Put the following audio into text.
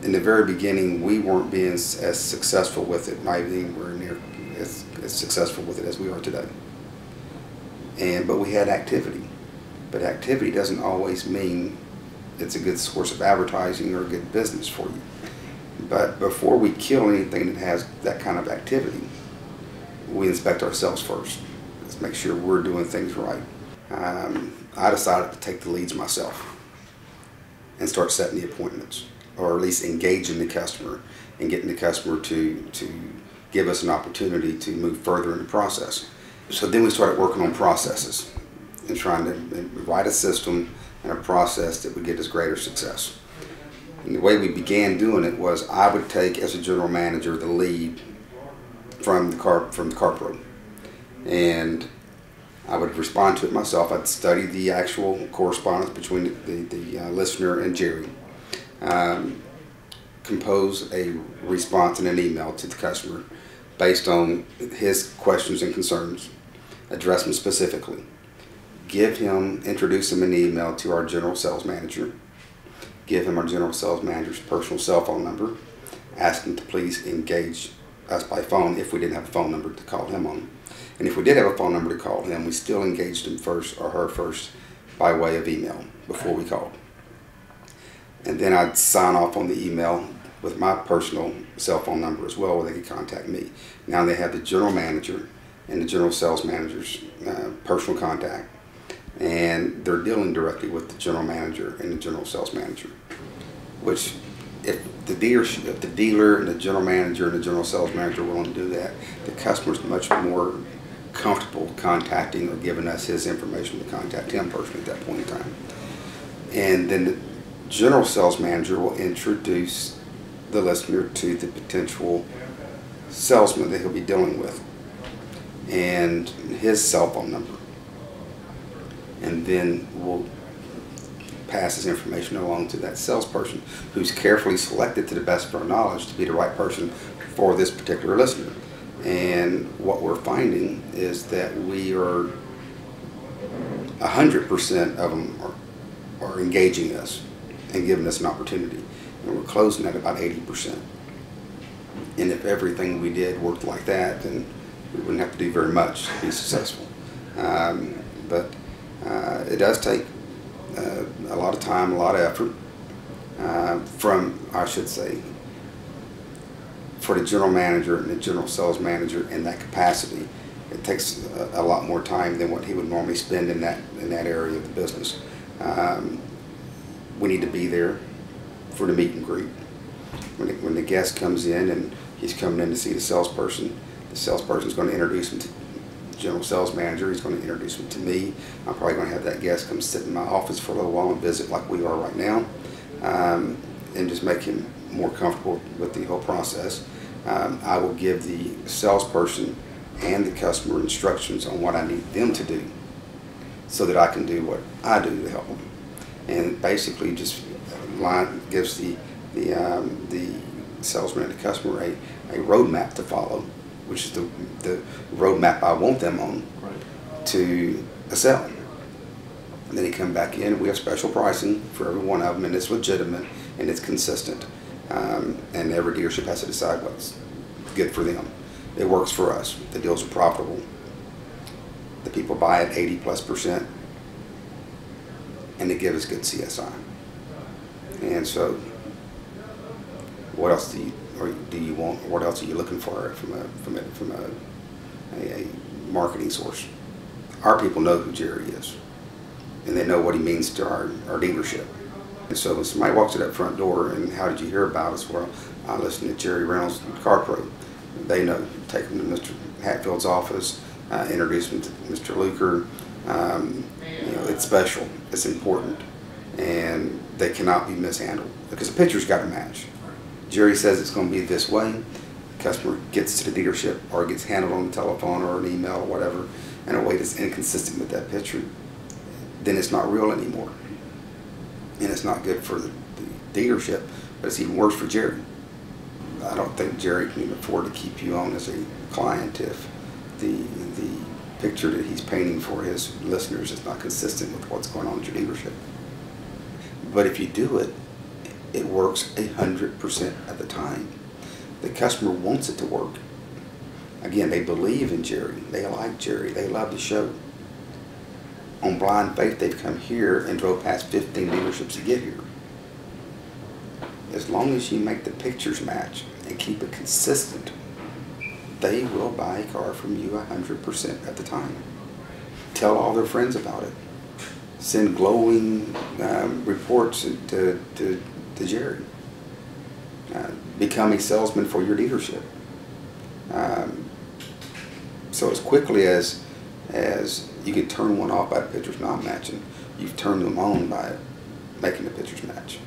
in the very beginning, we weren't being as successful with it, not even anywhere near as successful with it as we are today. But we had activity. But activity doesn't always mean it's a good source of advertising or a good business for you. But before we kill anything that has that kind of activity, we inspect ourselves first. Let's make sure we're doing things right. I decided to take the leads myself and start setting the appointments, or at least engaging the customer and getting the customer to give us an opportunity to move further in the process. So then we started working on processes and trying to write a system and a process that would get us greater success. And the way we began doing it was I would take, as a general manager, the lead from the car pro, and I would respond to it myself. I'd study the actual correspondence between the listener and Jerry, compose a response in an email to the customer based on his questions and concerns, address them specifically, introduce him in the email to our general sales manager, give him our general sales manager's personal cell phone number, ask him to please engage us by phone if we didn't have a phone number to call him on. And if we did have a phone number to call him, we still engaged him first, or her first, by way of email before we called. And then I'd sign off on the email with my personal cell phone number as well, where they could contact me. Now they have the general manager and the general sales manager's personal contact, and they're dealing directly with the general manager and the general sales manager. Which, if the dealer and the general manager and the general sales manager are willing to do that, the customer's much more comfortable contacting or giving us his information to contact him personally at that point in time. And then the general sales manager will introduce the listener to the potential salesman that he'll be dealing with and his cell phone number. And then we'll pass his information along to that salesperson, who's carefully selected to the best of our knowledge to be the right person for this particular listener. And what we're finding is that we are 100% of them are engaging us and giving us an opportunity, and we're closing at about 80%. And if everything we did worked like that, then we wouldn't have to do very much to be successful. But it does take a lot of time, a lot of effort for the general manager and the general sales manager in that capacity. It takes a lot more time than what he would normally spend in that area of the business. We need to be there for the meet and greet. When the guest comes in and he's coming in to see the salesperson's going to introduce him to the general sales manager. He's going to introduce him to me. I'm probably going to have that guest come sit in my office for a little while and visit like we are right now, and just make him more comfortable with the whole process. I will give the salesperson and the customer instructions on what I need them to do so that I can do what I do to help them. And basically just gives the salesman and the customer a roadmap to follow, which is the roadmap I want them on to a sell. And then they come back in, we have special pricing for every one of them, and it's legitimate and it's consistent. And every dealership has to decide what's good for them. It works for us. The deals are profitable. The people buy at 80+%, and they give us good CSI. And so, what else do you want? What else are you looking for from a marketing source? Our people know who Jerry is, and they know what he means to our dealership. And so when somebody walks to that front door and how did you hear about us? Well, I listen to Jerry Reynolds, Car Pro. They know. Take them to Mr. Hatfield's office, introduce them to Mr. Luker. It's special. It's important, and they cannot be mishandled because the picture's got to match. Jerry says it's going to be this way. The customer gets to the dealership or gets handled on the telephone or an email or whatever in a way that's inconsistent with that picture. Then it's not real anymore. And it's not good for the dealership, but it's even worse for Jerry. I don't think Jerry can even afford to keep you on as a client if the picture that he's painting for his listeners is not consistent with what's going on at your dealership. But if you do it It works 100% of the time. The customer wants it to work. Again, they believe in Jerry. They like Jerry. They love the show. On blind faith, they've come here and drove past 15 dealerships to get here. As long as you make the pictures match and keep it consistent, they will buy a car from you 100% of the time. Tell all their friends about it. Send glowing reports to Jerry. Become a salesman for your dealership. So as quickly as you can turn one off by the pictures not matching, you've turned them on by making the pictures match.